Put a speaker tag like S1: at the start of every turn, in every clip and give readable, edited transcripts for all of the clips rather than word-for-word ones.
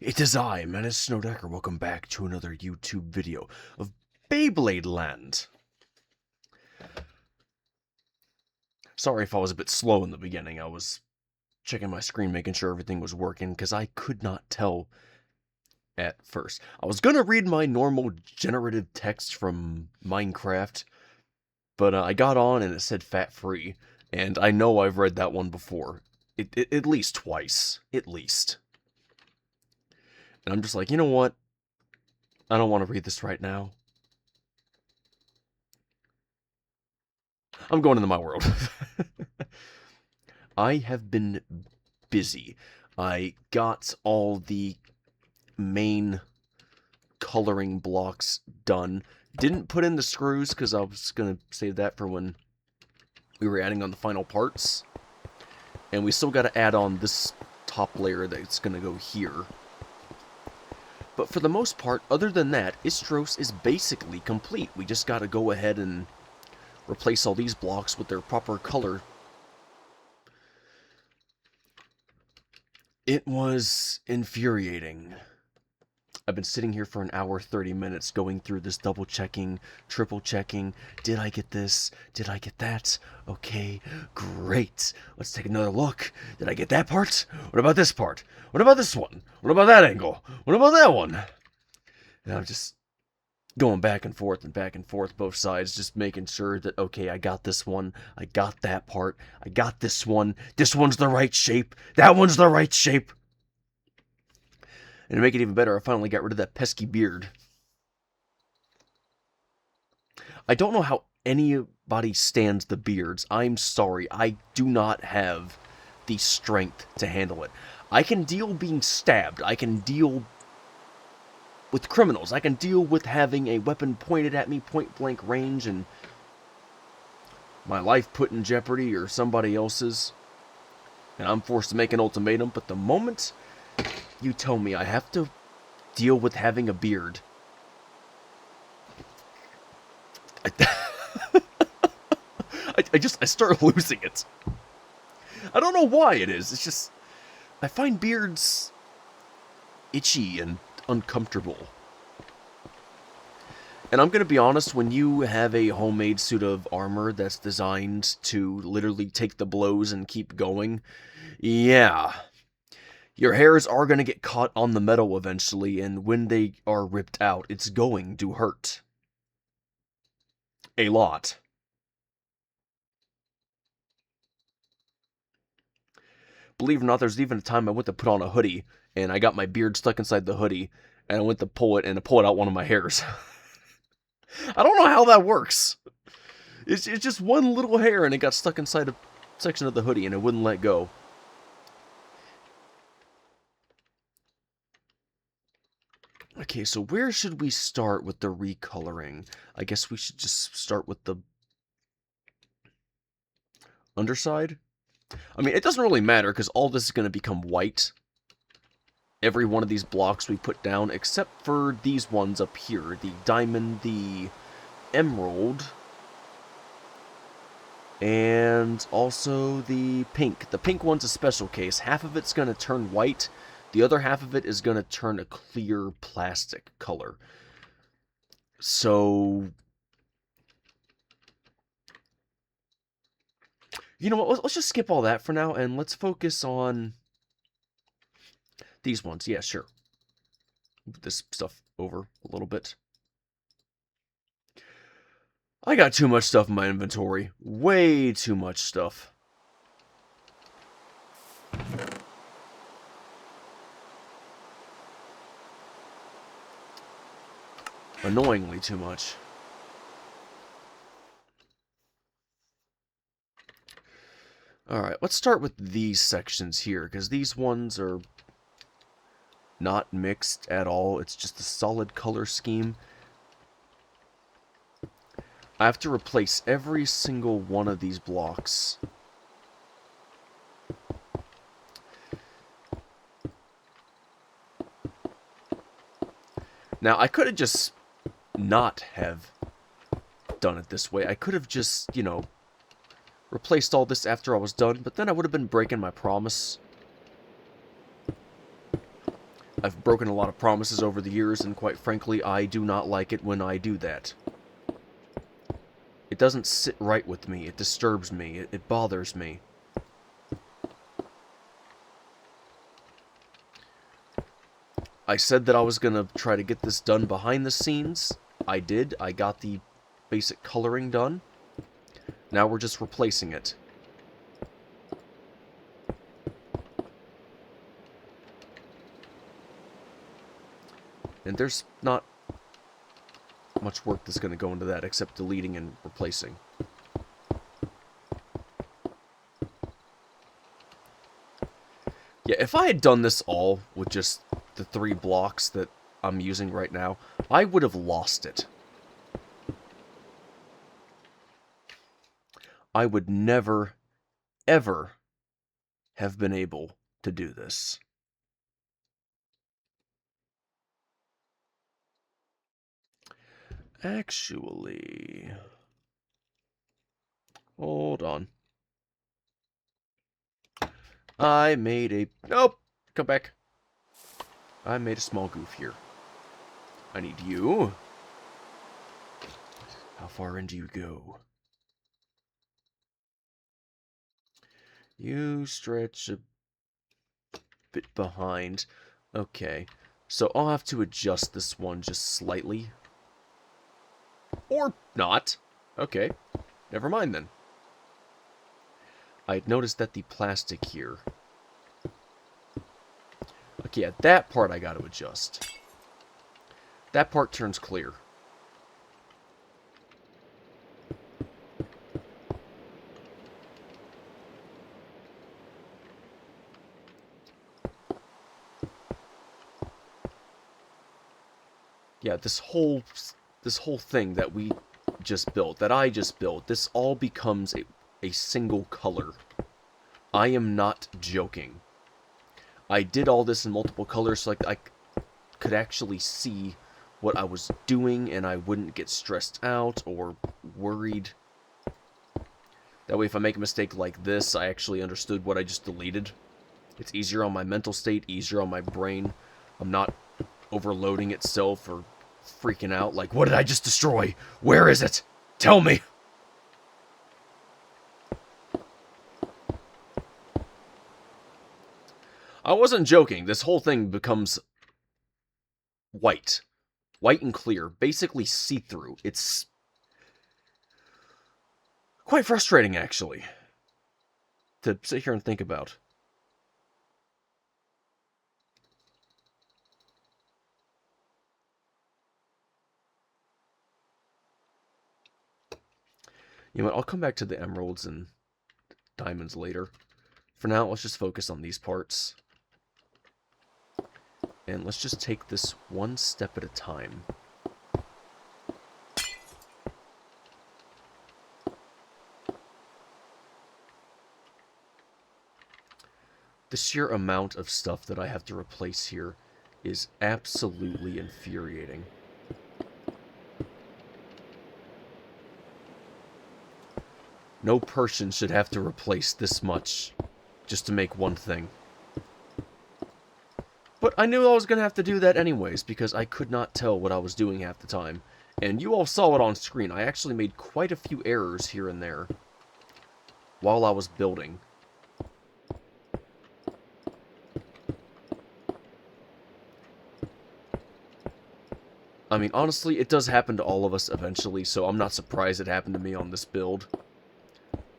S1: It is I, Menace Snowdecker. Welcome back to another YouTube video of Beyblade Land. Sorry if I was a bit slow in the beginning. I was checking my screen, making sure everything was working, because I could not tell at first. I was going to read my normal generative text from Minecraft, but I got on and it said fat-free, and I know I've read that one before. At least twice. At least. And I'm just like, you know what? I don't want to read this right now. I'm going into my world. I have been busy. I got all the main coloring blocks done. Didn't put in the screws because I was going to save that for when we were adding on the final parts. And we still got to add on this top layer that's going to go here. But for the most part, other than that, Istros is basically complete. We just got to go ahead and replace all these blocks with their proper color. It was infuriating. I've been sitting here for an hour, 30 minutes, going through this, double checking, triple checking. Did I get this? Did I get that? Okay, great. Let's take another look. Did I get that part? What about this part? What about this one? What about that angle? What about that one? And I'm just going back and forth, both sides, just making sure that, okay, I got this one, I got that part, I got this one, this one's the right shape, that one's the right shape. And to make it even better, I finally got rid of that pesky beard. I don't know how anybody stands the beards. I'm sorry, I do not have the strength to handle it. I can deal being stabbed, I can deal with criminals. I can deal with having a weapon pointed at me, point-blank range, and my life put in jeopardy or somebody else's, and I'm forced to make an ultimatum. But the moment you tell me I have to deal with having a beard, I start losing it. I don't know why it is. It's just, I find beards itchy and uncomfortable. And I'm going to be honest, when you have a homemade suit of armor that's designed to literally take the blows and keep going, yeah, your hairs are going to get caught on the metal eventually, and when they are ripped out, it's going to hurt. A lot. Believe it or not, there's even a time I went to put on a hoodie, and I got my beard stuck inside the hoodie, and I went to pull it, and I pulled out one of my hairs. I don't know how that works. It's just one little hair, and it got stuck inside a section of the hoodie, and it wouldn't let go. Okay, so where should we start with the recoloring? I guess we should just start with the underside. I mean, it doesn't really matter, because all this is going to become white. Every one of these blocks we put down, except for these ones up here. The diamond, the emerald, and also the pink. The pink one's a special case. Half of it's going to turn white. The other half of it is going to turn a clear plastic color. So, you know what, let's just skip all that for now, and let's focus on these ones. Yeah, sure. Move this stuff over a little bit. I got too much stuff in my inventory. Way too much stuff. Annoyingly too much. Alright, let's start with these sections here, because these ones are not mixed at all. It's just a solid color scheme. I have to replace every single one of these blocks. Now, I could have just not have done it this way. I could have just, you know, replaced all this after I was done, but then I would have been breaking my promise. I've broken a lot of promises over the years, and quite frankly, I do not like it when I do that. It doesn't sit right with me. It disturbs me. It bothers me. I said that I was going to try to get this done behind the scenes. I did. I got the basic coloring done. Now we're just replacing it. And there's not much work that's going to go into that except deleting and replacing. Yeah, if I had done this all with just the 3 blocks that I'm using right now, I would have lost it. I would never, ever have been able to do this. Actually, hold on. I made a... Nope! Come back. I made a small goof here. I need you. How far in do you go? You stretch a bit behind. Okay. So I'll have to adjust this one just slightly. Or not. Okay. Never mind then. I had noticed that the plastic here... Okay, at that part I gotta adjust. That part turns clear. Yeah, this whole thing that we just built, that I just built, this all becomes a single color. I am not joking. I did all this in multiple colors so I could actually see what I was doing and I wouldn't get stressed out or worried. That way if I make a mistake like this, I actually understood what I just deleted. It's easier on my mental state, easier on my brain. I'm not overloading itself or freaking out like, what did I just destroy? Where is it? Tell me! I wasn't joking. This whole thing becomes white. White and clear. Basically see-through. It's quite frustrating, actually, to sit here and think about. You know what, I'll come back to the emeralds and diamonds later. For now, let's just focus on these parts. And let's just take this one step at a time. The sheer amount of stuff that I have to replace here is absolutely infuriating. No person should have to replace this much just to make one thing. But I knew I was going to have to do that anyways, because I could not tell what I was doing half the time. And you all saw it on screen. I actually made quite a few errors here and there while I was building. I mean, honestly, it does happen to all of us eventually, so I'm not surprised it happened to me on this build.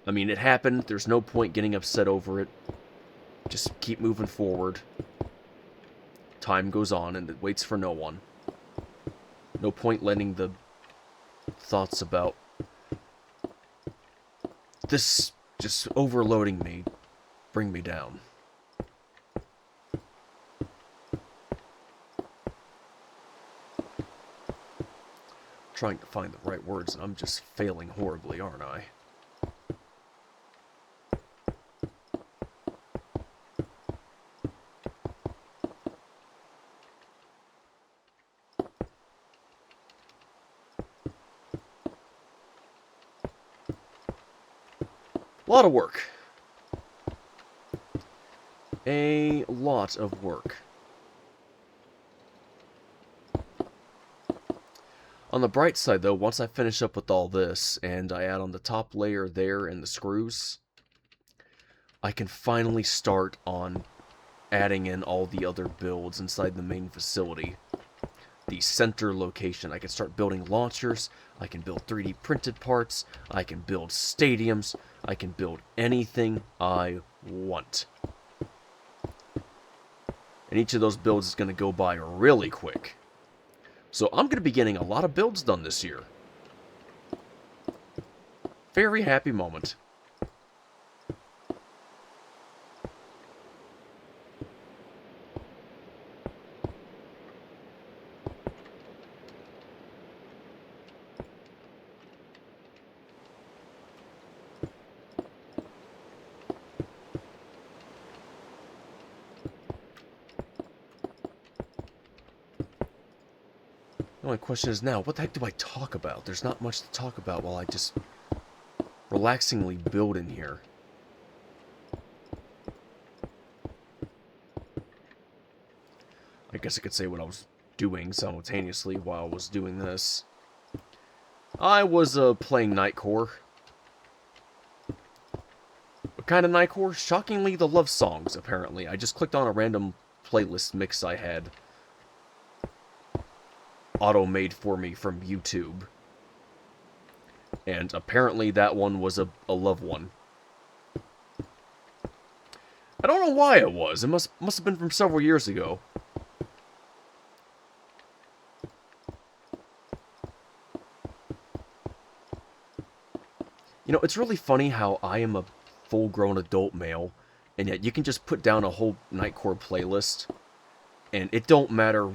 S1: I mean, it happened. There's no point getting upset over it. Just keep moving forward. Time goes on, and it waits for no one. No point letting the thoughts about this just overloading me bring me down. Trying to find the right words, and I'm just failing horribly, aren't I? A lot of work. A lot of work. On the bright side, though, once I finish up with all this, and I add on the top layer there and the screws, I can finally start on adding in all the other builds inside the main facility. The center location. I can start building launchers, I can build 3D printed parts, I can build stadiums, I can build anything I want. And each of those builds is going to go by really quick. So I'm going to be getting a lot of builds done this year. Very happy moment. The only question is now, what the heck do I talk about? There's not much to talk about while I just relaxingly build in here. I guess I could say what I was doing simultaneously while I was doing this. I was playing Nightcore. What kind of Nightcore? Shockingly, the love songs, apparently. I just clicked on a random playlist mix I had auto-made for me from YouTube. And apparently that one was a love one. I don't know why it was. It must have been from several years ago. You know, it's really funny how I am a full-grown adult male, and yet you can just put down a whole Nightcore playlist, and it don't matter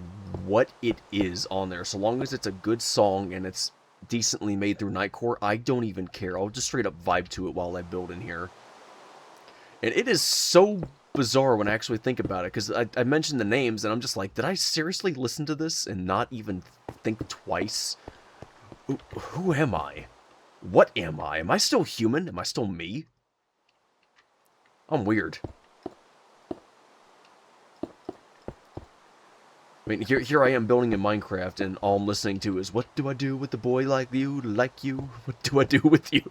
S1: what it is on there. So long as it's a good song and it's decently made through Nightcore, I don't even care. I'll just straight up vibe to it while I build in here. And it is so bizarre when I actually think about it, because I mentioned the names, and I'm just like, did I seriously listen to this and not even think twice? Who am I? What am I? Am I still human? Am I still me? I'm weird. I mean, here I am building in Minecraft, and all I'm listening to is, what do I do with a boy like you, What do I do with you?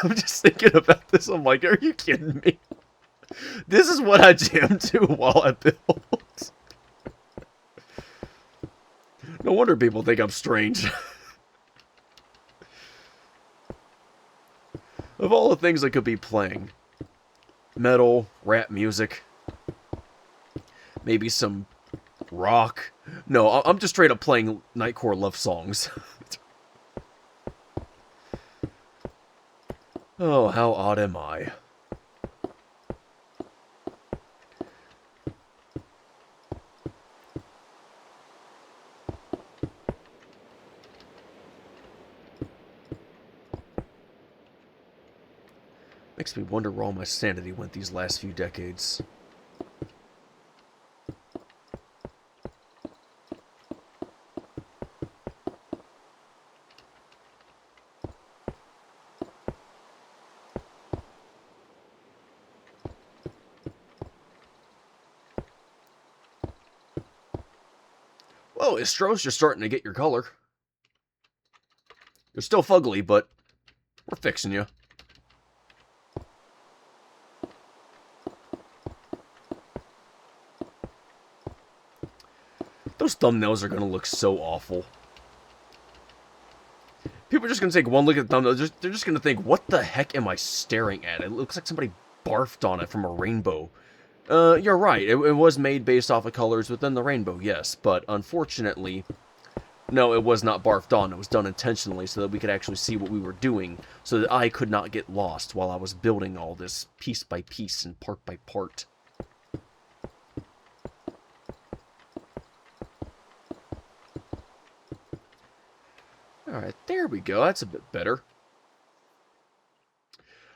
S1: I'm just thinking about this, I'm like, are you kidding me? This is what I jam to while I build. No wonder people think I'm strange. Of all the things I could be playing, metal, rap music, maybe some rock. No, I'm just straight up playing Nightcore love songs. Oh, how odd am I? Makes me wonder where all my sanity went these last few decades. Well, Istros, you're starting to get your color. You're still fugly, but we're fixing you. Those thumbnails are going to look so awful. People are just going to take one look at the thumbnail. They're just going to think, what the heck am I staring at? It looks like somebody barfed on it from a rainbow. You're right. It was made based off of colors within the rainbow, yes. But unfortunately, no, it was not barfed on. It was done intentionally so that we could actually see what we were doing, so that I could not get lost while I was building all this piece by piece and part by part. Alright, there we go. That's a bit better.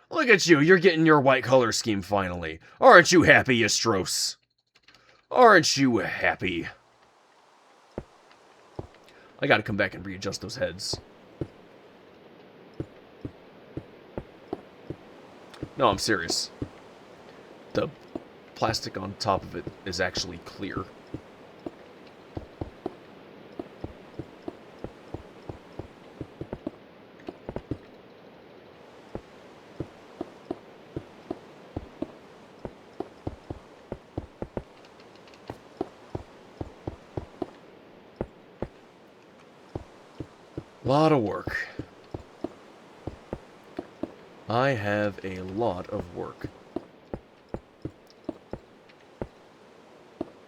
S1: Look at you. You're getting your white color scheme finally. Aren't you happy, Istros? Aren't you happy? I gotta come back and readjust those heads. No, I'm serious. The plastic on top of it is actually clear. Lot of work. I have a lot of work.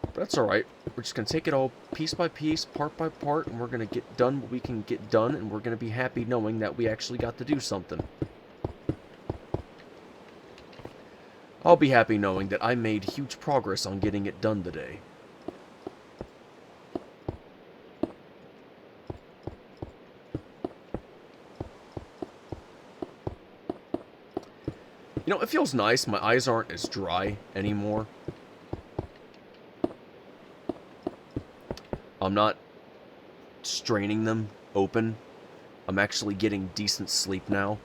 S1: But that's alright. We're just going to take it all piece by piece, part by part, and we're going to get done what we can get done, and we're going to be happy knowing that we actually got to do something. I'll be happy knowing that I made huge progress on getting it done today. You know, it feels nice. My eyes aren't as dry anymore. I'm not straining them open. I'm actually getting decent sleep now.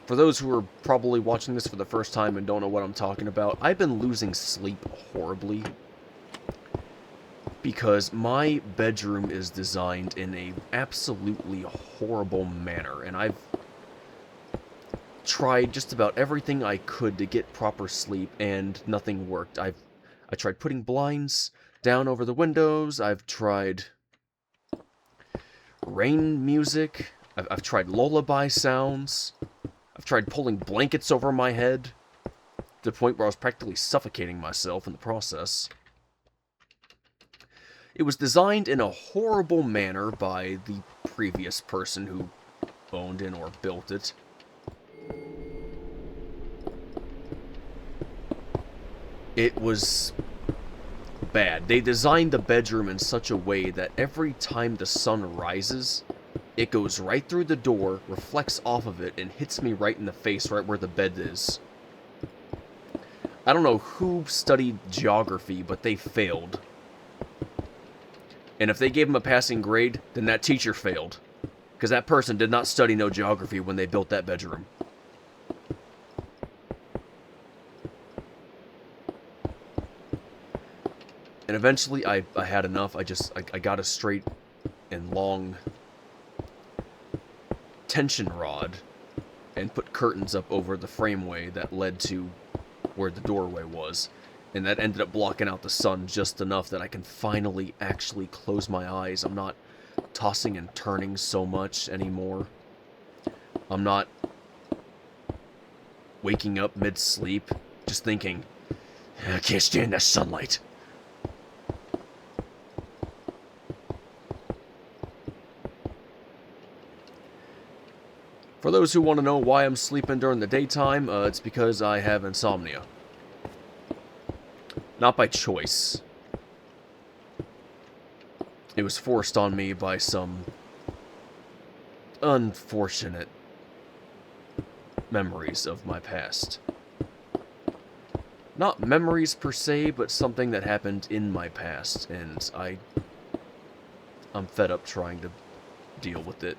S1: For those who are probably watching this for the first time and don't know what I'm talking about, I've been losing sleep horribly. Because my bedroom is designed in a absolutely horrible manner, and I've tried just about everything I could to get proper sleep, and nothing worked. I tried putting blinds down over the windows, I've tried rain music, I've tried lullaby sounds, I've tried pulling blankets over my head, to the point where I was practically suffocating myself in the process. It was designed in a horrible manner by the previous person who owned it or built it. It was bad. They designed the bedroom in such a way that every time the sun rises, it goes right through the door, reflects off of it, and hits me right in the face, right where the bed is. I don't know who studied geography, but they failed. And if they gave him a passing grade, then that teacher failed. Because that person did not study no geography when they built that bedroom. And eventually, I had enough. I got a straight and long tension rod and put curtains up over the frameway that led to where the doorway was. And that ended up blocking out the sun just enough that I can finally actually close my eyes. I'm not tossing and turning so much anymore. I'm not waking up mid-sleep, just thinking, I can't stand that sunlight. For those who want to know why I'm sleeping during the daytime, it's because I have insomnia. Not by choice. It was forced on me by some unfortunate memories of my past. Not memories per se, but something that happened in my past, and I'm fed up trying to deal with it.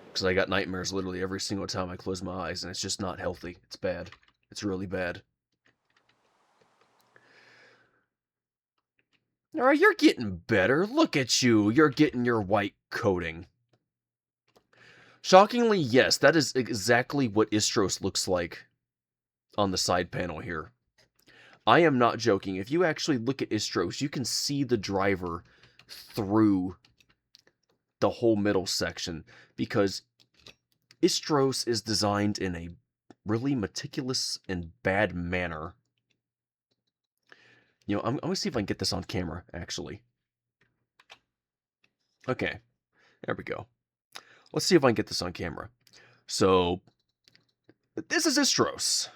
S1: Because I got nightmares literally every single time I close my eyes, and it's just not healthy. It's bad. It's really bad. Alright, you're getting better. Look at you. You're getting your white coating. Shockingly, yes, that is exactly what Istros looks like on the side panel here. I am not joking. If you actually look at Istros, you can see the driver through the whole middle section, because Istros is designed in a really meticulous and bad manner. You know, I'm going to see if I can get this on camera, actually. Okay, there we go. Let's see if I can get this on camera. So, this is Istros.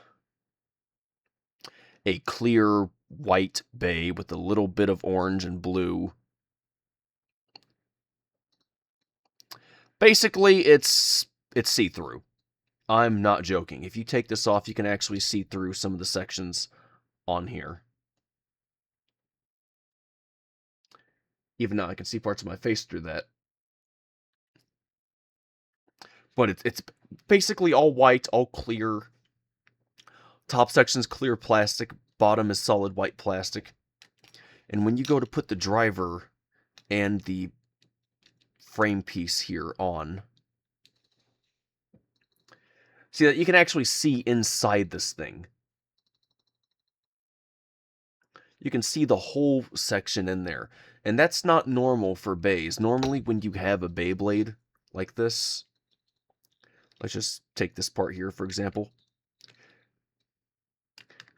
S1: A clear white bay with a little bit of orange and blue. Basically, it's see-through. I'm not joking. If you take this off, you can actually see through some of the sections on here. Even now, I can see parts of my face through that. But it's basically all white, all clear. Top section's clear plastic, bottom is solid white plastic. And when you go to put the driver and the frame piece here on, see that you can actually see inside this thing. You can see the whole section in there. And that's not normal for Beys. Normally when you have a Beyblade like this, let's just take this part here, for example,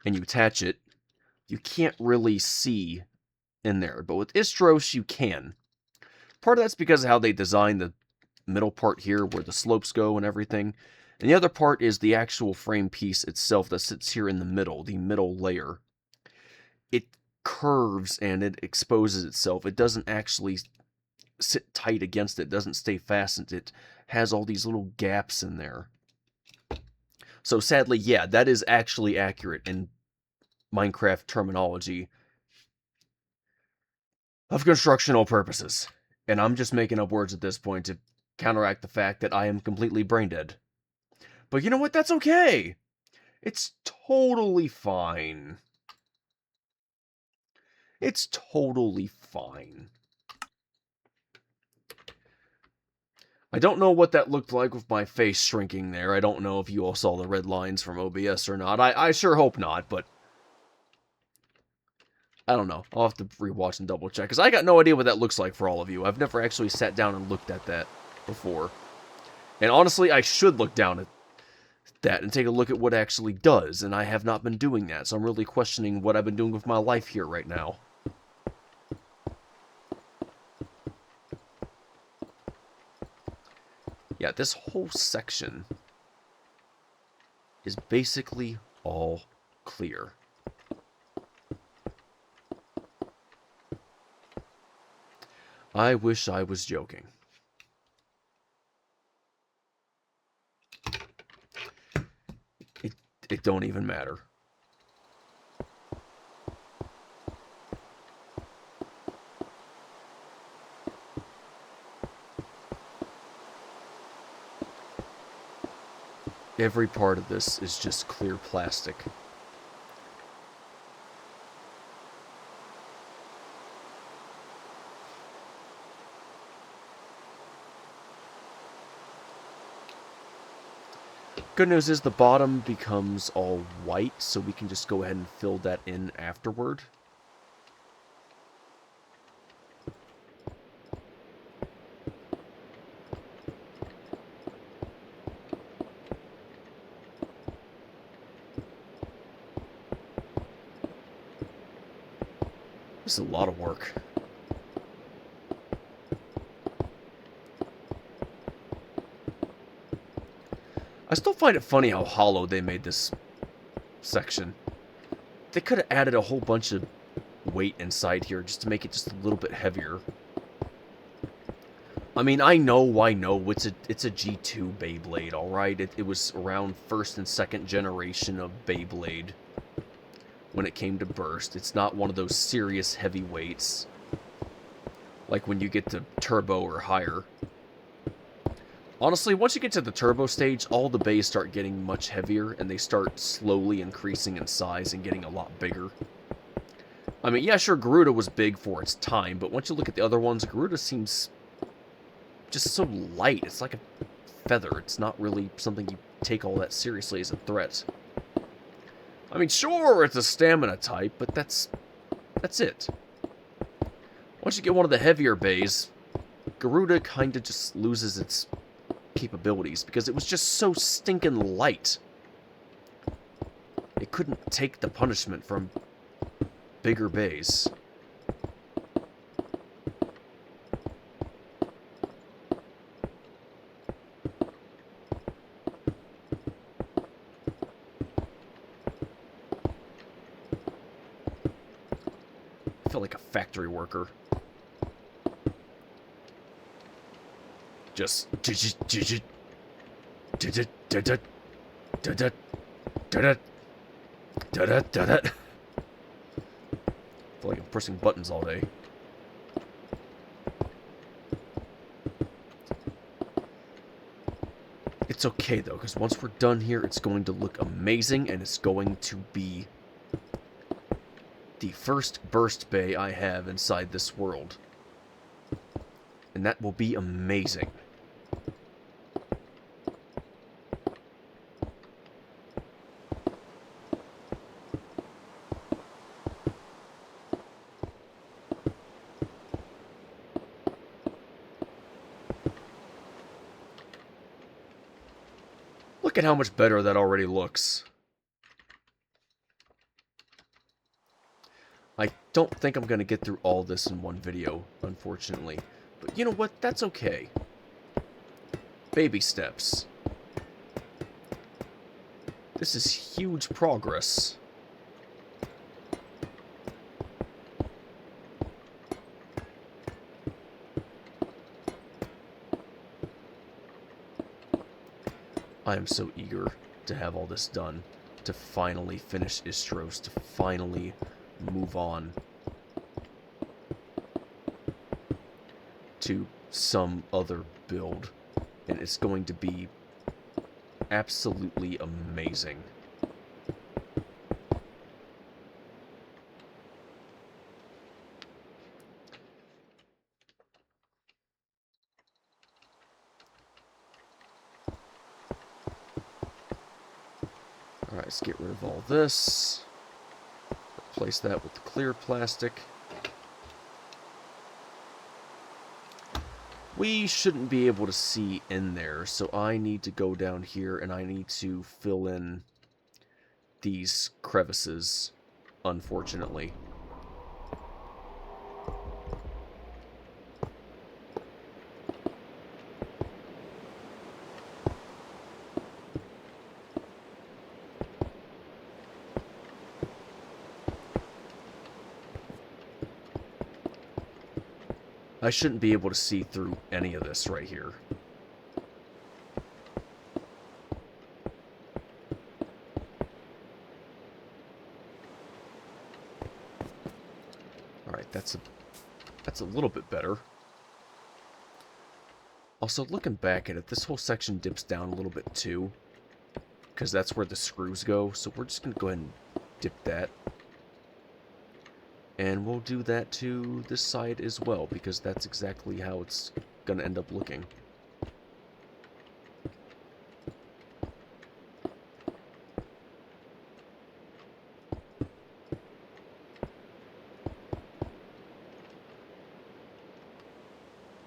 S1: and you attach it, you can't really see in there. But with Istros, you can. Part of that's because of how they designed the middle part here where the slopes go and everything. And the other part is the actual frame piece itself that sits here in the middle layer. It curves and it exposes itself. It doesn't actually sit tight against it. It doesn't stay fastened. It has all these little gaps in there. So sadly, yeah, that is actually accurate in Minecraft terminology of constructional purposes. And I'm just making up words at this point to counteract the fact that I am completely brain dead. But you know what? That's okay. It's totally fine. It's totally fine. I don't know what that looked like with my face shrinking there. I don't know if you all saw the red lines from OBS or not. I sure hope not, but I don't know. I'll have to rewatch and double check, because I got no idea what that looks like for all of you. I've never actually sat down and looked at that before. And honestly, I should look down at that and take a look at what it actually does, and I have not been doing that, so I'm really questioning what I've been doing with my life here right now. Yeah, this whole section is basically all clear. I wish I was joking. It don't even matter. Every part of this is just clear plastic. Good news is the bottom becomes all white, so we can just go ahead and fill that in afterward. This is a lot of work. I still find it funny how hollow they made this section. They could have added a whole bunch of weight inside here just to make it just a little bit heavier. I mean, I know, it's a G2 Beyblade, alright? It was around first and second generation of Beyblade when it came to burst. It's not one of those serious heavyweights, like when you get to Turbo or higher. Honestly, once you get to the Turbo stage, all the bays start getting much heavier, and they start slowly increasing in size and getting a lot bigger. I mean, yeah, sure, Garuda was big for its time, but once you look at the other ones, Garuda seems just so light. It's like a feather. It's not really something you take all that seriously as a threat. I mean, sure, it's a stamina type, but that's it. Once you get one of the heavier bays, Garuda kind of just loses its capabilities, because it was just so stinking light. It couldn't take the punishment from bigger bays. I feel like a factory worker. Just I feel like I'm pressing buttons all day. It's okay though, because once we're done here, it's going to look amazing, and it's going to be the first burst bay I have inside this world. And that will be amazing. at how much better that already looks. I don't think I'm going to get through all this in one video, unfortunately. But you know what? That's okay. Baby steps. This is huge progress. I am so eager to have all this done, to finally finish Istros, to finally move on to some other build, and it's going to be absolutely amazing. Alright, let's get rid of all this. Replace that with the clear plastic. We shouldn't be able to see in there, so I need to go down here and I need to fill in these crevices, unfortunately. I shouldn't be able to see through any of this right here. Alright, that's a little bit better. Also, looking back at it, this whole section dips down a little bit too, because that's where the screws go, so we're just going to go ahead and dip that. And we'll do that to this side as well, because that's exactly how it's going to end up looking.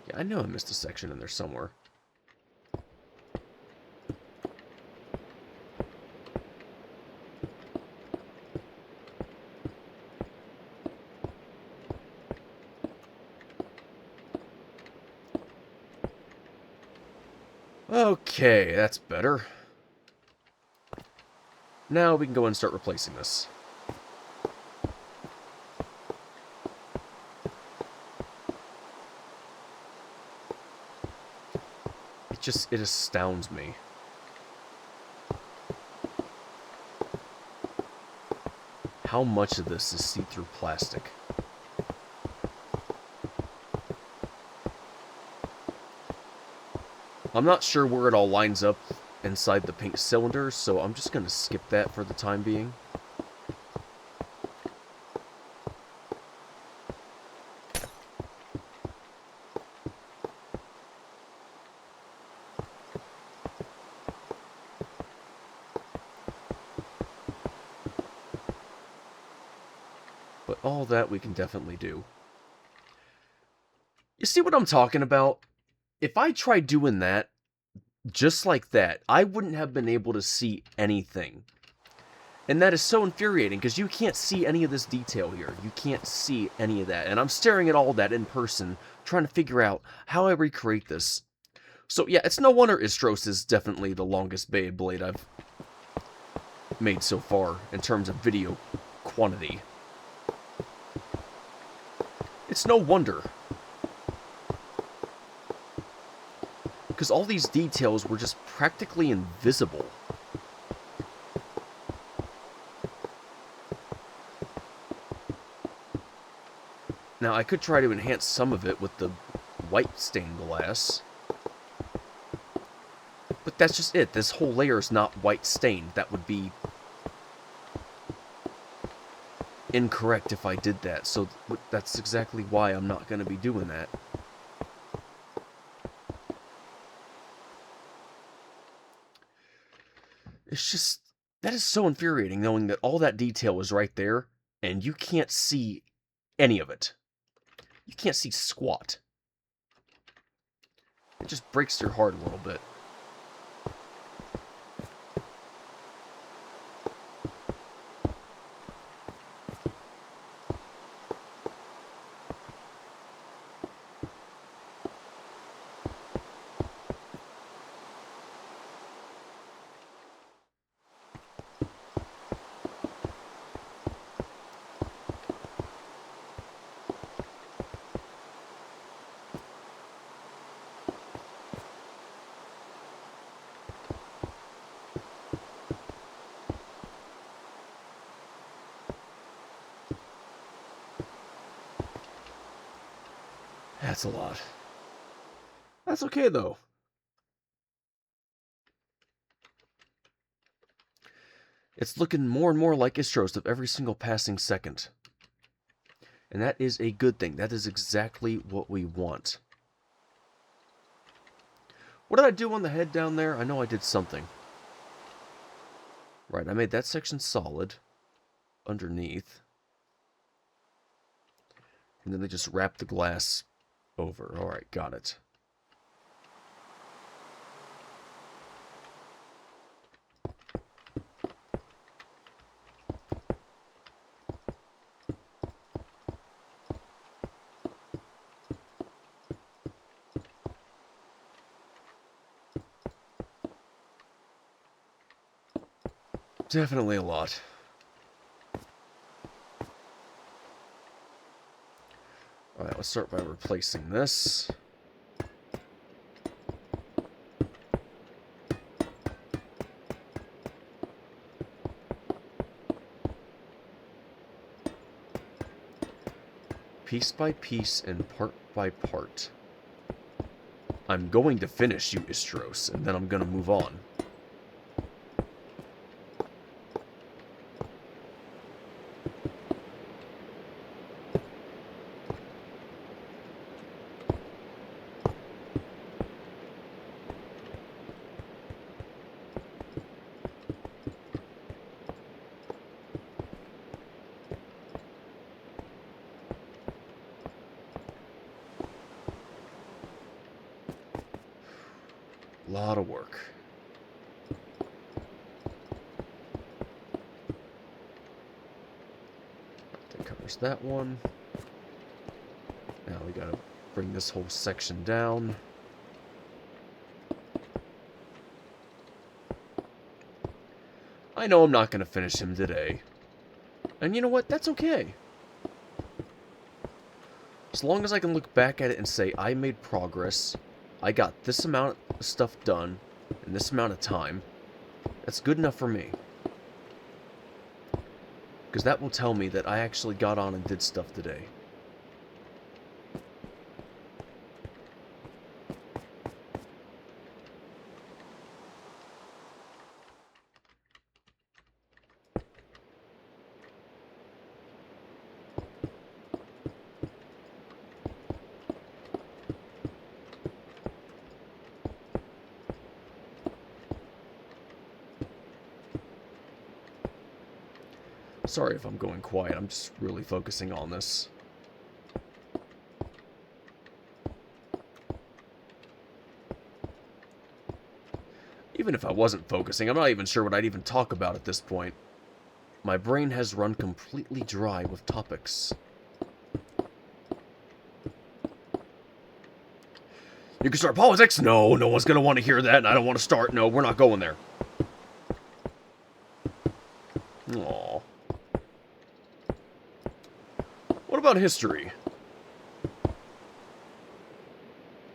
S1: Yeah, I know I missed a section in there somewhere. Okay, that's better. Now we can go and start replacing this. It astounds me. How much of this is see-through plastic? I'm not sure where it all lines up inside the pink cylinder, so I'm just going to skip that for the time being. But all that we can definitely do. You see what I'm talking about? If I tried doing that, just like that, I wouldn't have been able to see anything. And that is so infuriating, because you can't see any of this detail here. You can't see any of that. And I'm staring at all that in person, trying to figure out how I recreate this. So yeah, it's no wonder Istros is definitely the longest Beyblade I've made so far, in terms of video quantity. It's no wonder. Because all these details were just practically invisible. Now, I could try to enhance some of it with the white stained glass. But that's just it. This whole layer is not white stained. That would be incorrect if I did that. So that's exactly why I'm not going to be doing that. It's just, that is so infuriating, knowing that all that detail is right there, and you can't see any of it. You can't see squat. It just breaks your heart a little bit. That's a lot. That's okay, though. It's looking more and more like Istros of every single passing second. And that is a good thing. That is exactly what we want. What did I do on the head down there? I know I did something. Right, I made that section solid underneath. And then they just wrapped the glass over. Alright, got it. Definitely a lot. Alright, let's start by replacing this. Piece by piece and part by part. I'm going to finish you, Istros, and then I'm going to move on. Lot of work. That covers that one. Now we gotta bring this whole section down. I know I'm not gonna finish him today. And you know what? That's okay. As long as I can look back at it and say, I made progress, I got this amount of stuff done in this amount of time, that's good enough for me. Because that will tell me that I actually got on and did stuff today. Sorry if I'm going quiet, I'm just really focusing on this. Even if I wasn't focusing, I'm not even sure what I'd even talk about at this point. My brain has run completely dry with topics. You can start politics? No, no one's gonna want to hear that, and I don't want to start. No, we're not going there. Aww. What about history?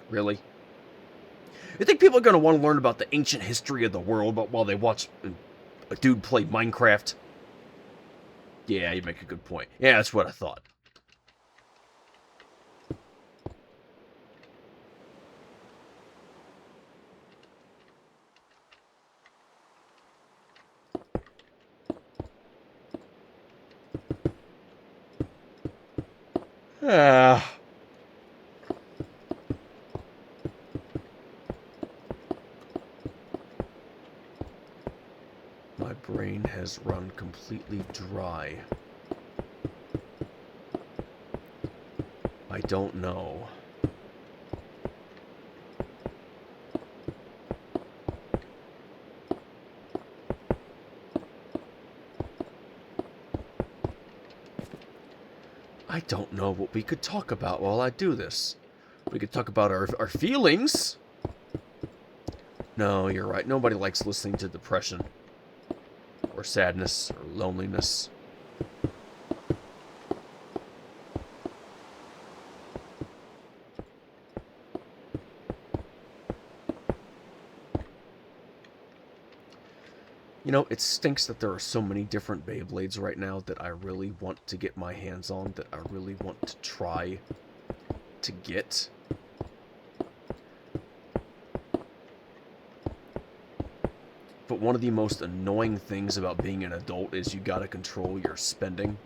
S1: Really? You think people are going to want to learn about the ancient history of the world but while they watch a dude play Minecraft? Yeah, you make a good point. Yeah, that's what I thought. Ah. My brain has run completely dry. I don't know. I don't know what we could talk about while I do this. We could talk about our feelings. No, you're right. Nobody likes listening to depression. Or sadness, or loneliness. You know, it stinks that there are so many different Beyblades right now that I really want to get my hands on, that I really want to try to get. But one of the most annoying things about being an adult is you gotta control your spending.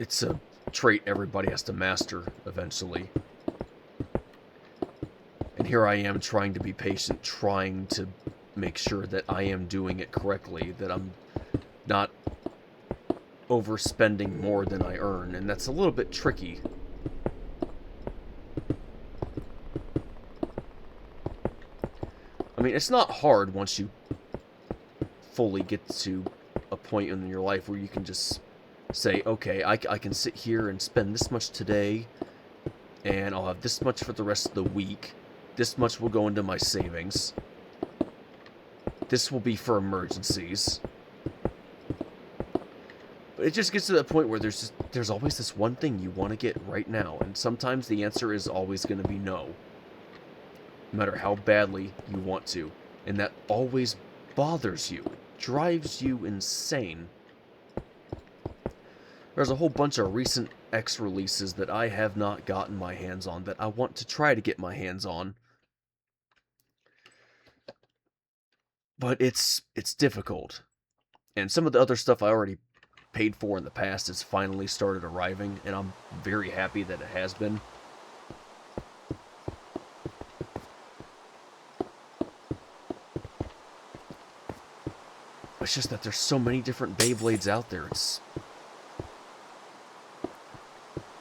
S1: It's a trait everybody has to master eventually. And here I am trying to be patient, trying to make sure that I am doing it correctly, that I'm not overspending more than I earn, and that's a little bit tricky. I mean, it's not hard once you fully get to a point in your life where you can just say, okay, I can sit here and spend this much today, and I'll have this much for the rest of the week. This much will go into my savings. This will be for emergencies. But it just gets to that point where there's always this one thing you want to get right now, and sometimes the answer is always going to be no. No matter how badly you want to. And that always bothers you. It drives you insane. There's a whole bunch of recent X releases that I have not gotten my hands on that I want to try to get my hands on. But it's difficult. And some of the other stuff I already paid for in the past has finally started arriving, and I'm very happy that it has been. It's just that there's so many different Beyblades out there, it's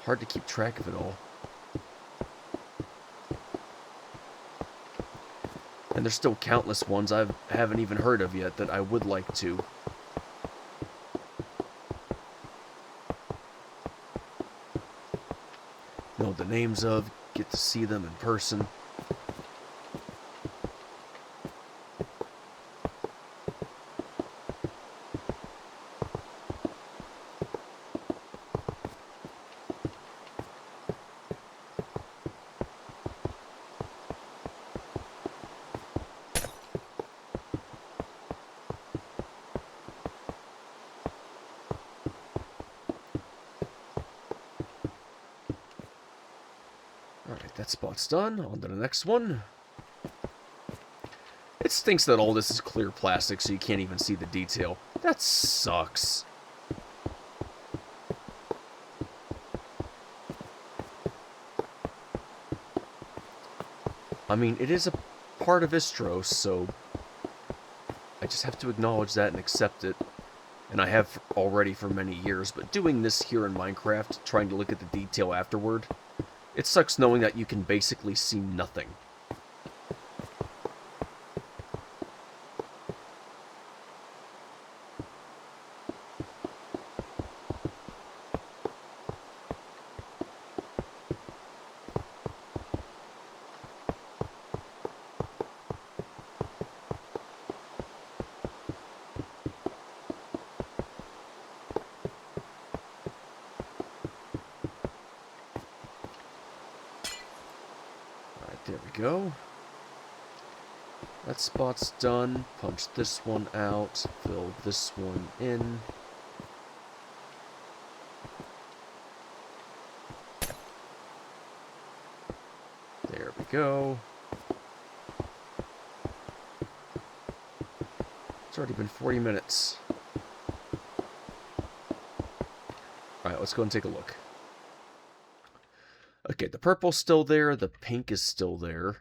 S1: hard to keep track of it all. And there's still countless ones I haven't even heard of yet that I would like to. Know the names of, get to see them in person. Alright, that spot's done. On to the next one. It stinks that all this is clear plastic so you can't even see the detail. That sucks. I mean, it is a part of Istros, so I just have to acknowledge that and accept it. And I have already for many years, but doing this here in Minecraft, trying to look at the detail afterward, it sucks knowing that you can basically see nothing. There we go. That spot's done. Punch this one out. Fill this one in. There we go. It's already been 40 minutes. Alright, let's go and take a look. Okay, the purple's still there, the pink is still there.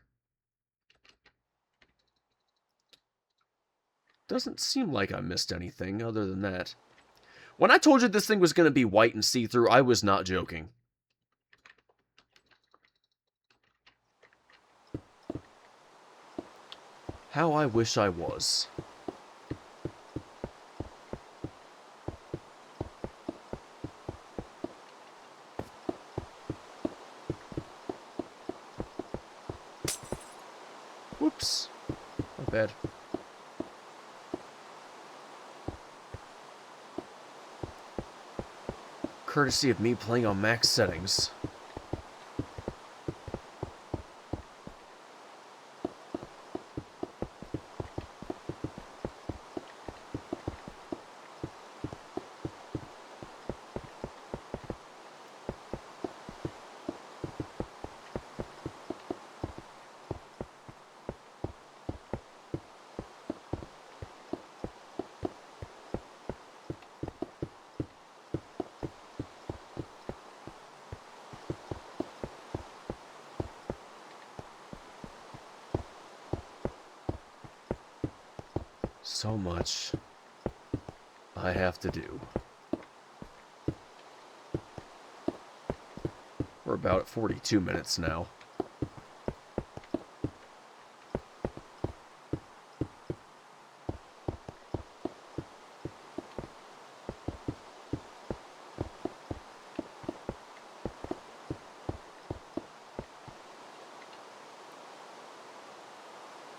S1: Doesn't seem like I missed anything other than that. When I told you this thing was going to be white and see-through, I was not joking. How I wish I was. Whoops. Not bad. Courtesy of me playing on max settings. So much I have to do. We're about at 42 minutes now.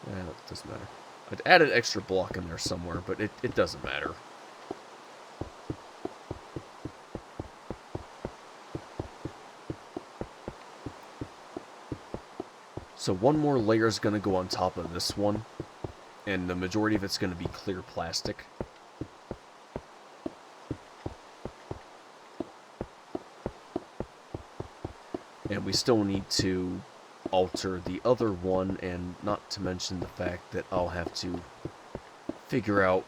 S1: Yeah, it doesn't matter. I'd added extra block in there somewhere, but it doesn't matter. So one more layer is going to go on top of this one, and the majority of it's going to be clear plastic. And we still need to alter the other one, and not to mention the fact that I'll have to figure out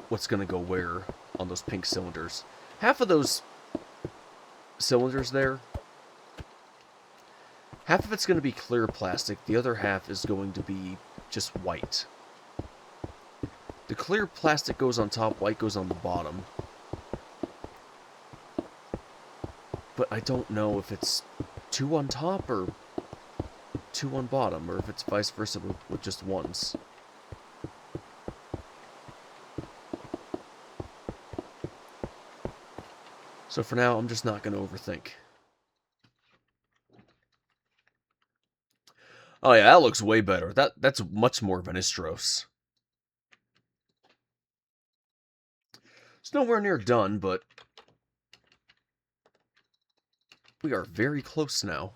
S1: what's going to go where on those pink cylinders. Half of those cylinders there, half of it's going to be clear plastic, the other half is going to be just white. The clear plastic goes on top, white goes on the bottom. But I don't know if it's 2 on top or 2 on bottom, or if it's vice versa with just ones. So for now, I'm just not going to overthink. Oh yeah, that looks way better. That's much more of an Istros. It's nowhere near done, but we are very close now.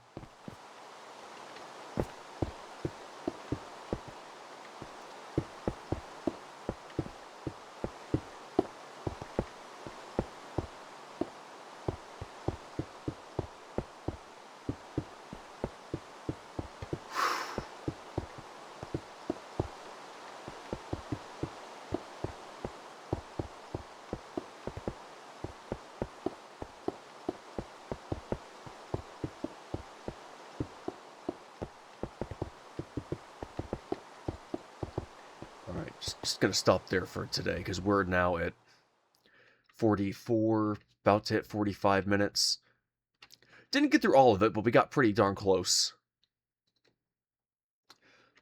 S1: Alright, just gonna stop there for today, because we're now at 44, about to hit 45 minutes. Didn't get through all of it, but we got pretty darn close.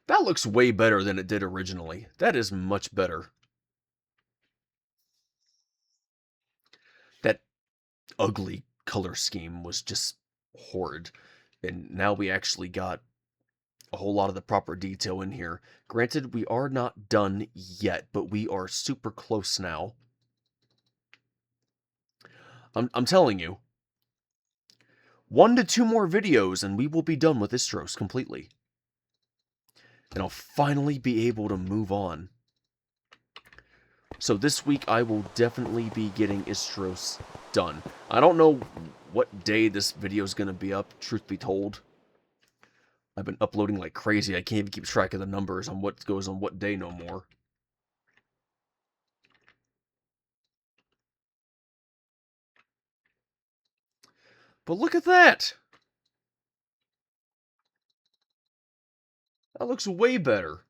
S1: That looks way better than it did originally. That is much better. That ugly color scheme was just horrid. And now we actually got a whole lot of the proper detail in here. Granted, we are not done yet, but we are super close now. I'm telling you, 1 to 2 more videos and we will be done with Istros completely. And I'll finally be able to move on. So this week I will definitely be getting Istros done. I don't know what day this video is going to be up, truth be told. I've been uploading like crazy. I can't even keep track of the numbers on what goes on what day no more. But look at that! That looks way better.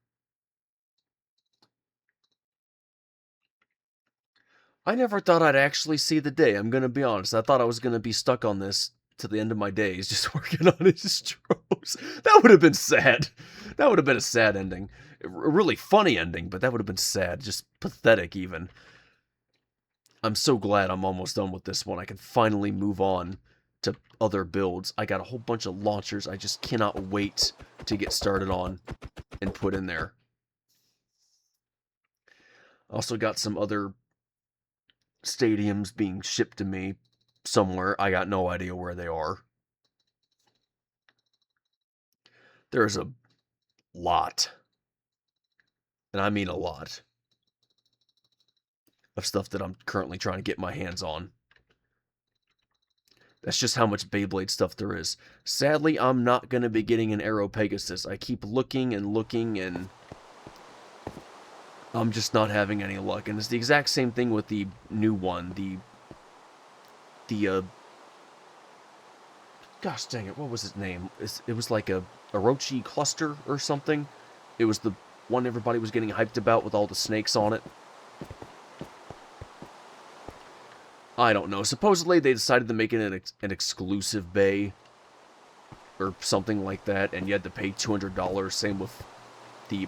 S1: I never thought I'd actually see the day, I'm gonna be honest. I thought I was gonna be stuck on this to the end of my days, just working on Istros. knows? That would have been sad. That would have been a sad ending. A really funny ending, but that would have been sad. Just pathetic, even. I'm so glad I'm almost done with this one. I can finally move on to other builds. I got a whole bunch of launchers I just cannot wait to get started on and put in there. Also got some other stadiums being shipped to me somewhere. I got no idea where they are. There's a lot, and I mean a lot, of stuff that I'm currently trying to get my hands on. That's just how much Beyblade stuff there is. Sadly, I'm not going to be getting an Aero Pegasus. I keep looking and looking, and I'm just not having any luck. And it's the exact same thing with the new one. Gosh dang it, what was his name? It was like a Orochi cluster or something. It was the one everybody was getting hyped about with all the snakes on it. I don't know. Supposedly they decided to make it an exclusive bay or something like that, and you had to pay $200. Same with the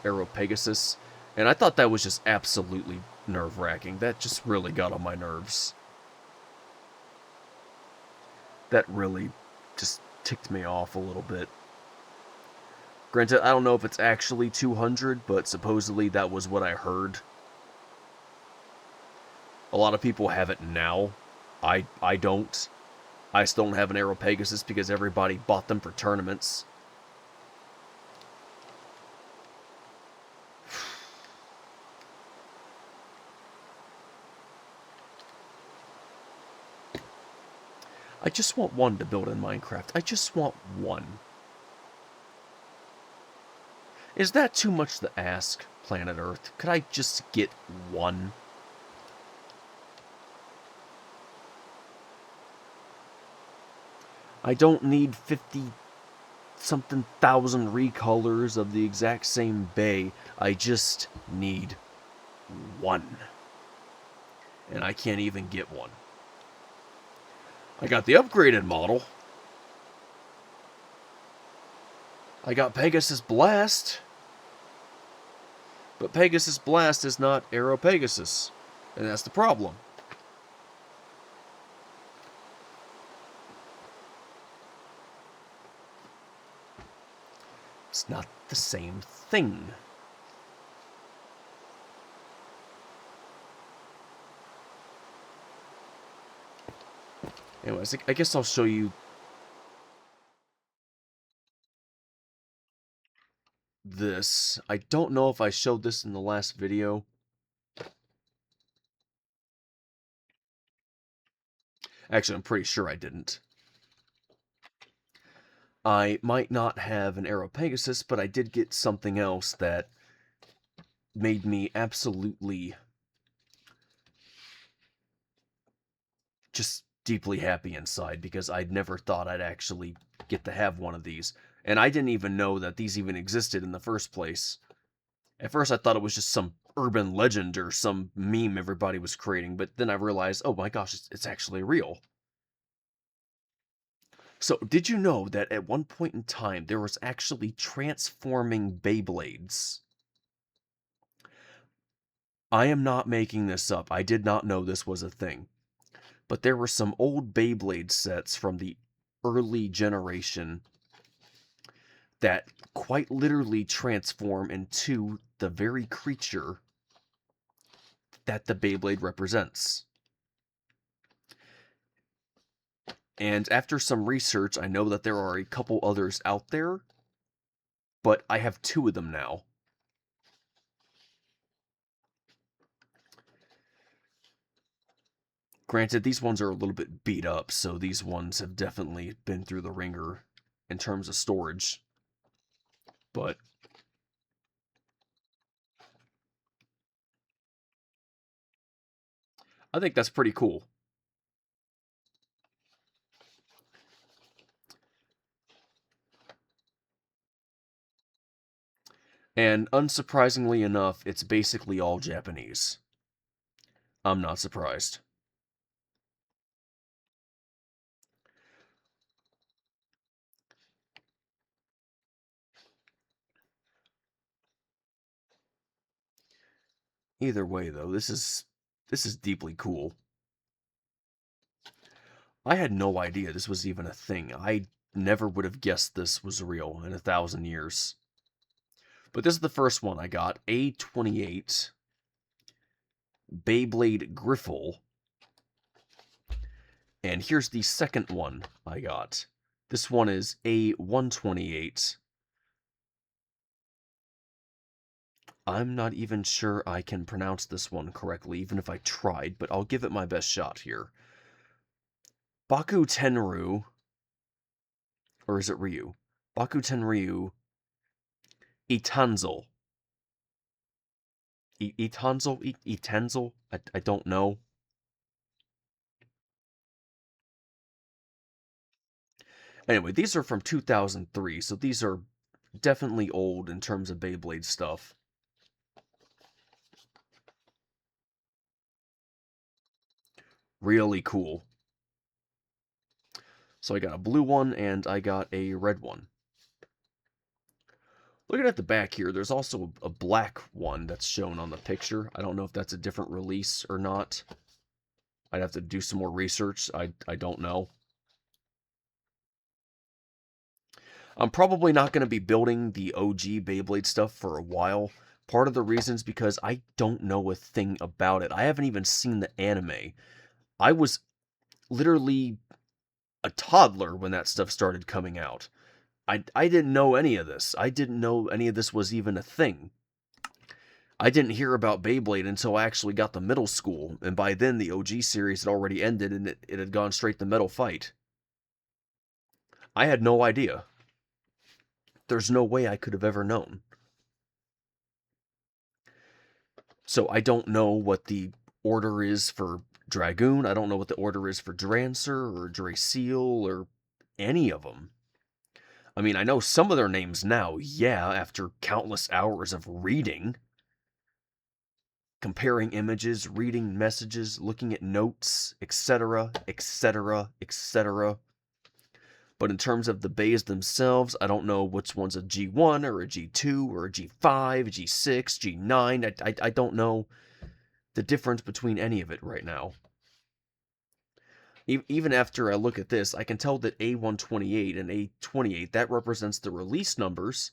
S1: Aero Pegasus. And I thought that was just absolutely nerve-wracking. That just really got on my nerves. That really just ticked me off a little bit. Granted, I don't know if it's actually 200, but supposedly that was what I heard. A lot of people have it now. I don't. I still don't have an Aero Pegasus because everybody bought them for tournaments. I just want one to build in Minecraft. I just want one. Is that too much to ask, Planet Earth? Could I just get one? I don't need 50-something thousand recolors of the exact same bay. I just need one. And I can't even get one. I got the upgraded model. I got Pegasus Blast. But Pegasus Blast is not Aero Pegasus. And that's the problem. It's not the same thing. Anyways, I guess I'll show you this. I don't know if I showed this in the last video. Actually, I'm pretty sure I didn't. I might not have an Aero Pegasus, but I did get something else that made me absolutely just deeply happy inside, because I'd never thought I'd actually get to have one of these. And I didn't even know that these even existed in the first place. At first I thought it was just some urban legend or some meme everybody was creating, but then I realized, oh my gosh, it's actually real. So, did you know that at one point in time there was actually transforming Beyblades? I am not making this up. I did not know this was a thing. But there were some old Beyblade sets from the early generation that quite literally transform into the very creature that the Beyblade represents. And after some research, I know that there are a couple others out there, but I have 2 of them now. Granted, these ones are a little bit beat up, so these ones have definitely been through the ringer in terms of storage. But I think that's pretty cool. And unsurprisingly enough, it's basically all Japanese. I'm not surprised. Either way, though, this is deeply cool. I had no idea this was even a thing. I never would have guessed this was real in 1,000 years. But this is the first one I got. A28 Beyblade Griffle. And here's the second one I got. This one is A128. I'm not even sure I can pronounce this one correctly, even if I tried, but I'll give it my best shot here. Baku Tenryu, or is it Ryu? Baku Tenryu Itanzel. Itanzel? I don't know. Anyway, these are from 2003, so these are definitely old in terms of Beyblade stuff. Really cool. So I got a blue one and I got a red one. Looking at the back here, there's also a black one that's shown on the picture. I don't know if that's a different release or not. I'd have to do some more research. I don't know. I'm probably not going to be building the OG Beyblade stuff for a while. Part of the reason is because I don't know a thing about it. I haven't even seen the anime. I was literally a toddler when that stuff started coming out. I didn't know any of this. I didn't know any of this was even a thing. I didn't hear about Beyblade until I actually got to middle school, and by then the OG series had already ended and it had gone straight to Metal Fight. I had no idea. There's no way I could have ever known. So I don't know what the order is for Dragoon. I don't know what the order is for Drancer or Draceal or any of them. I mean, I know some of their names now, yeah, after countless hours of reading. Comparing images, reading messages, looking at notes, etc., etc., etc. But in terms of the Beys themselves, I don't know which one's a G1 or a G2 or a G5, a G6, G9. I don't know the difference between any of it right now. Even after I look at this, I can tell that A128 and A28, that represents the release numbers,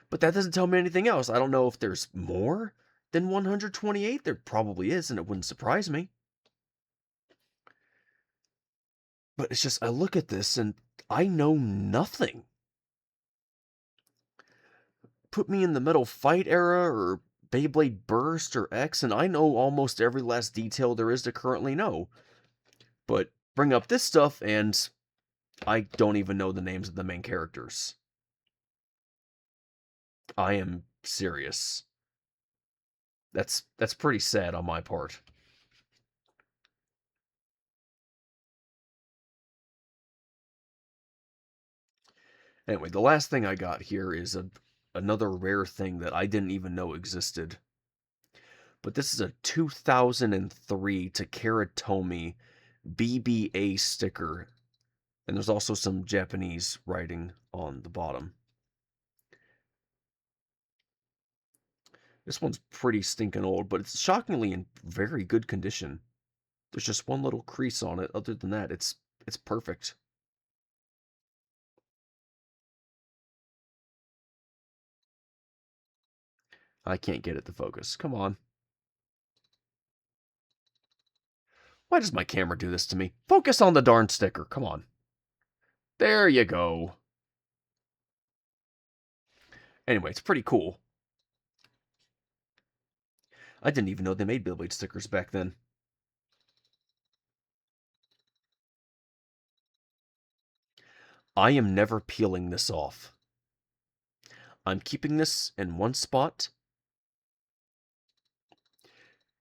S1: but that doesn't tell me anything else. I don't know if there's more than 128. There probably is, and it wouldn't surprise me. But it's just, I look at this and I know nothing. Put me in the Metal Fight era or Beyblade Burst or X, and I know almost every last detail there is to currently know. But bring up this stuff, and I don't even know the names of the main characters. I am serious. That's pretty sad on my part. Anyway, the last thing I got here is another rare thing that I didn't even know existed. But this is a 2003 Takara Tomy BBA sticker. And there's also some Japanese writing on the bottom. This one's pretty stinking old, but it's shockingly in very good condition. There's just one little crease on it. Other than that, it's perfect. I can't get it to focus. Come on. Why does my camera do this to me? Focus on the darn sticker. Come on. There you go. Anyway, it's pretty cool. I didn't even know they made Beyblade stickers back then. I am never peeling this off. I'm keeping this in one spot,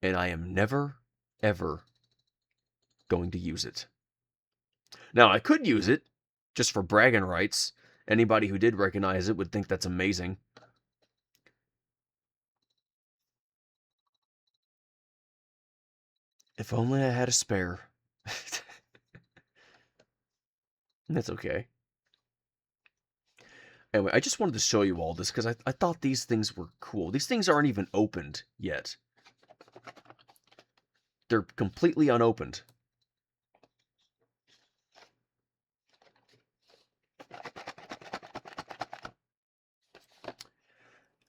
S1: and I am never, ever going to use it. Now, I could use it, just for bragging rights. Anybody who did recognize it would think that's amazing. If only I had a spare. That's okay. Anyway, I just wanted to show you all this because I thought these things were cool. These things aren't even opened yet. They're completely unopened.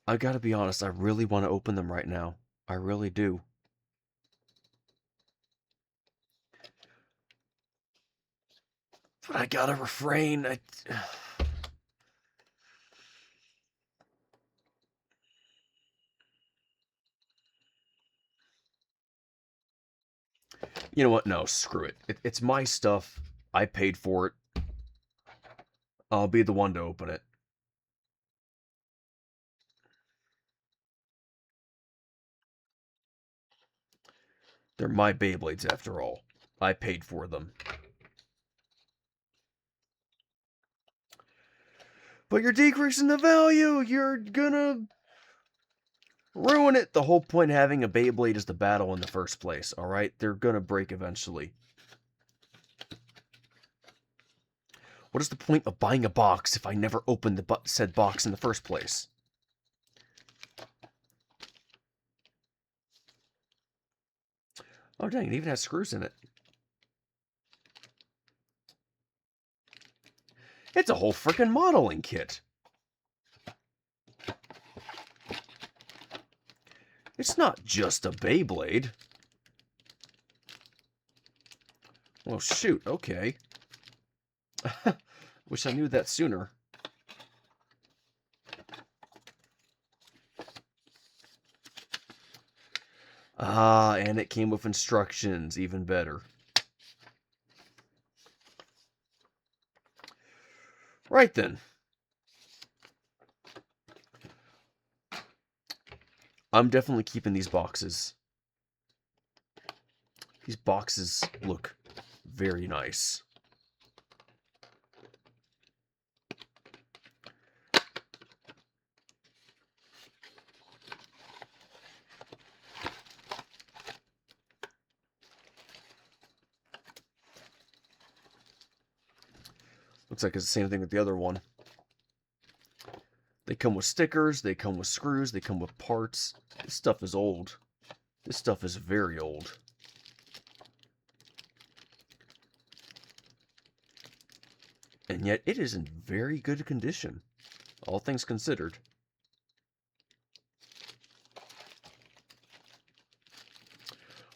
S1: I gotta be honest, I really want to open them right now. I really do. But I gotta refrain. You know what? No, screw it. It's my stuff. I paid for it. I'll be the one to open it. They're my Beyblades after all. I paid for them. But you're decreasing the value! You're gonna ruin it! The whole point of having a Beyblade is the battle in the first place, alright? They're gonna break eventually. What is the point of buying a box if I never opened the said box in the first place? Oh dang, it even has screws in it. It's a whole frickin' modeling kit. It's not just a Beyblade. Well, shoot, okay. Wish I knew that sooner. Ah, and it came with instructions, even better. Right then. I'm definitely keeping these boxes. These boxes look very nice. Looks like it's the same thing with the other one. They come with stickers, they come with screws, they come with parts. This stuff is old. This stuff is very old. And yet it is in very good condition, all things considered.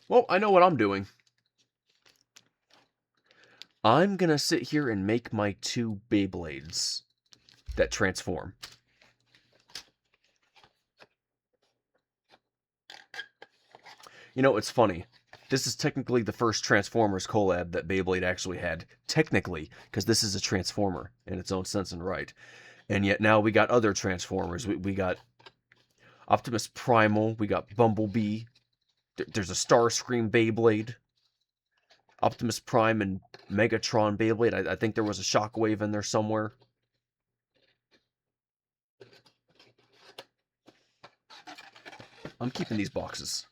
S1: Well, I know what I'm doing. I'm gonna sit here and make my 2 Beyblades that transform. You know, it's funny. This is technically the first Transformers collab that Beyblade actually had. Technically, because this is a Transformer in its own sense and right. And yet now we got other Transformers. We got Optimus Primal. We got Bumblebee. There's a Starscream Beyblade. Optimus Prime and Megatron Beyblade. I think there was a Shockwave in there somewhere. I'm keeping these boxes.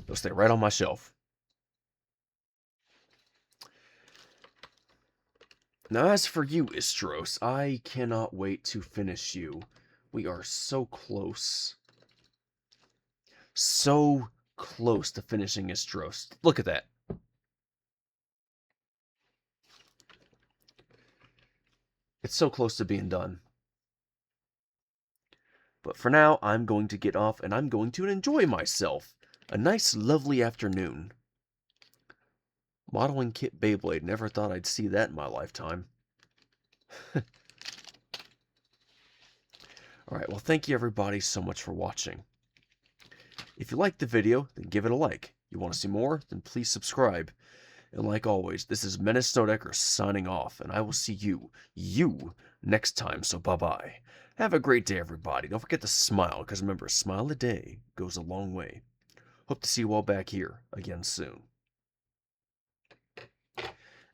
S1: They'll stay right on my shelf. Now, as for you, Istros, I cannot wait to finish you. We are so close. So close to finishing Istros. Look at that. It's so close to being done. But for now, I'm going to get off and I'm going to enjoy myself. A nice, lovely afternoon. Modeling kit Beyblade. Never thought I'd see that in my lifetime. Alright, well, thank you everybody so much for watching. If you liked the video, then give it a like. You want to see more? Then please subscribe. And like always, this is Menace Snowdecker signing off, and I will see you, next time, so bye-bye. Have a great day, everybody. Don't forget to smile, because remember, a smile a day goes a long way. Hope to see you all back here again soon.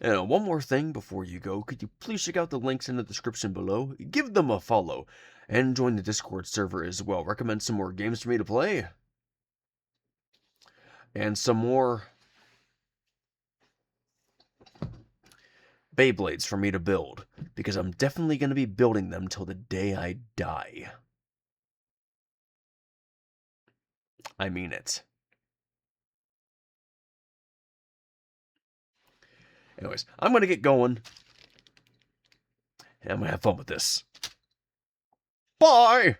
S1: And one more thing before you go, could you please check out the links in the description below, give them a follow, and join the Discord server as well. Recommend some more games for me to play, and some more Beyblades for me to build, because I'm definitely going to be building them till the day I die. I mean it. Anyways, I'm going to get going, and I'm going to have fun with this. Bye!